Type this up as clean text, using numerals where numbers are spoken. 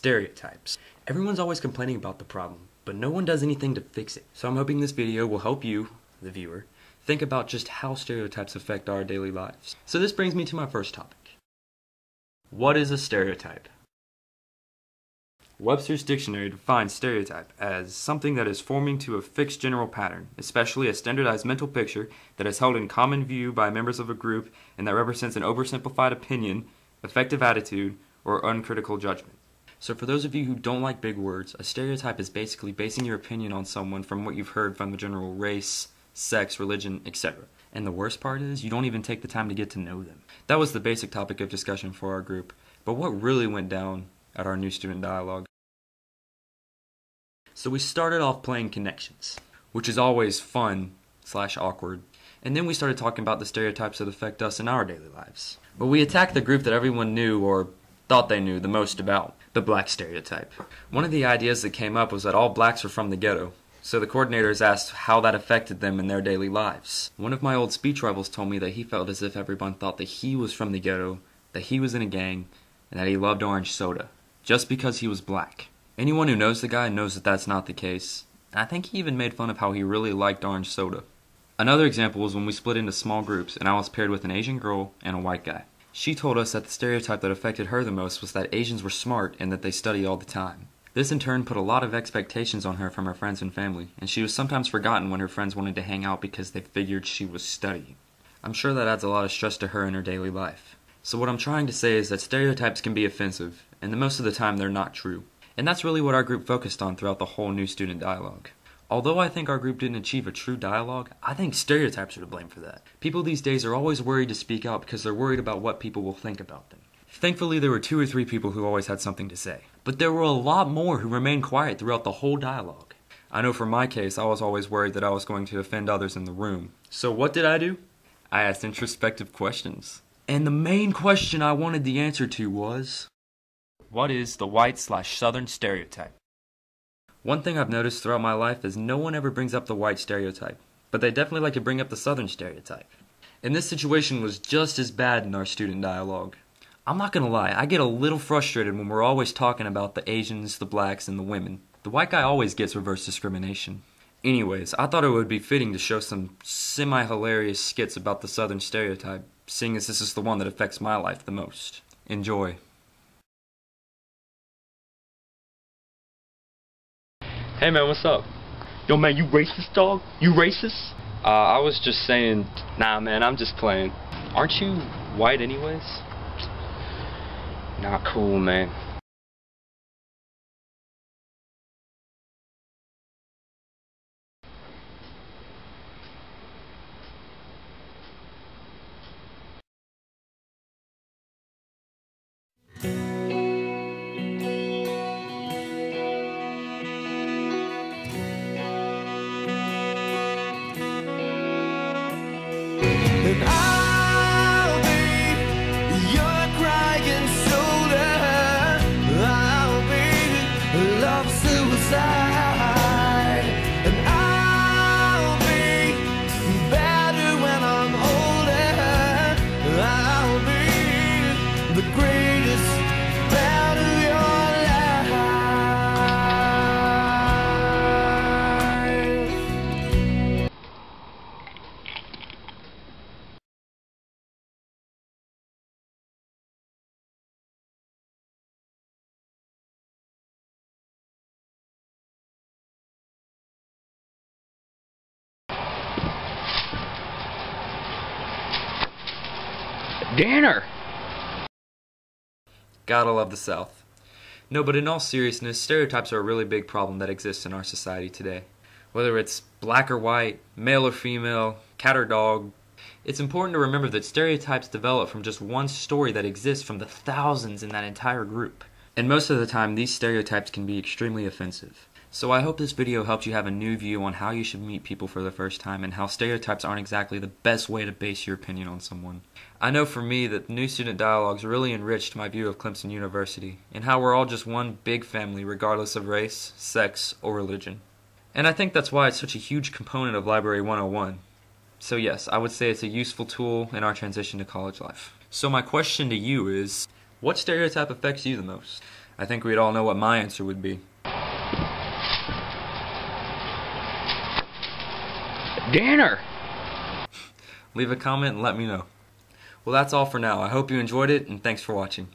Stereotypes. Everyone's always complaining about the problem, but no one does anything to fix it. So I'm hoping this video will help you, the viewer, think about just how stereotypes affect our daily lives. So this brings me to my first topic. What is a stereotype? Webster's dictionary defines stereotype as something that is forming to a fixed general pattern, especially a standardized mental picture that is held in common view by members of a group and that represents an oversimplified opinion, effective attitude, or uncritical judgment. So for those of you who don't like big words, a stereotype is basically basing your opinion on someone from what you've heard from the general race, sex, religion, etc. And the worst part is, you don't even take the time to get to know them. That was the basic topic of discussion for our group, but what really went down at our new student dialogue? So we started off playing connections, which is always fun / awkward, and then we started talking about the stereotypes that affect us in our daily lives. But we attacked the group that everyone knew or thought they knew the most about, the black stereotype. One of the ideas that came up was that all blacks were from the ghetto, so the coordinators asked how that affected them in their daily lives. One of my old speech rivals told me that he felt as if everyone thought that he was from the ghetto, that he was in a gang, and that he loved orange soda, just because he was black. Anyone who knows the guy knows that that's not the case. I think he even made fun of how he really liked orange soda. Another example was when we split into small groups and I was paired with an Asian girl and a white guy. She told us that the stereotype that affected her the most was that Asians were smart and that they study all the time. This in turn put a lot of expectations on her from her friends and family, and she was sometimes forgotten when her friends wanted to hang out because they figured she was studying. I'm sure that adds a lot of stress to her in her daily life. So what I'm trying to say is that stereotypes can be offensive, and most of the time they're not true. And that's really what our group focused on throughout the whole new student dialogue. Although I think our group didn't achieve a true dialogue, I think stereotypes are to blame for that. People these days are always worried to speak out because they're worried about what people will think about them. Thankfully, there were 2 or 3 people who always had something to say. But there were a lot more who remained quiet throughout the whole dialogue. I know for my case, I was always worried that I was going to offend others in the room. So what did I do? I asked introspective questions. And the main question I wanted the answer to was, what is the white/southern stereotype? One thing I've noticed throughout my life is no one ever brings up the white stereotype, but they definitely like to bring up the southern stereotype. And this situation was just as bad in our student dialogue. I'm not gonna lie, I get a little frustrated when we're always talking about the Asians, the blacks, and the women. The white guy always gets reverse discrimination. Anyways, I thought it would be fitting to show some semi-hilarious skits about the southern stereotype, seeing as this is the one that affects my life the most. Enjoy. Hey man, what's up? Yo man, you racist, dog? You racist? I was just saying, nah man, I'm just playing. Aren't you white anyways? Not cool, man. And I'll be your crying shoulder. I'll be love suicide. And I'll be better when I'm older. I'll be the greatest part of your life. Dinner! Gotta love the South. No, but in all seriousness, stereotypes are a really big problem that exists in our society today. Whether it's black or white, male or female, cat or dog, it's important to remember that stereotypes develop from just one story that exists from the thousands in that entire group. And most of the time, these stereotypes can be extremely offensive. So I hope this video helped you have a new view on how you should meet people for the first time and how stereotypes aren't exactly the best way to base your opinion on someone. I know for me that new student dialogues really enriched my view of Clemson University and how we're all just one big family regardless of race, sex, or religion. And I think that's why it's such a huge component of Library 101. So yes, I would say it's a useful tool in our transition to college life. So my question to you is, what stereotype affects you the most? I think we'd all know what my answer would be. Dinner! Leave a comment and let me know. Well, that's all for now. I hope you enjoyed it, and thanks for watching.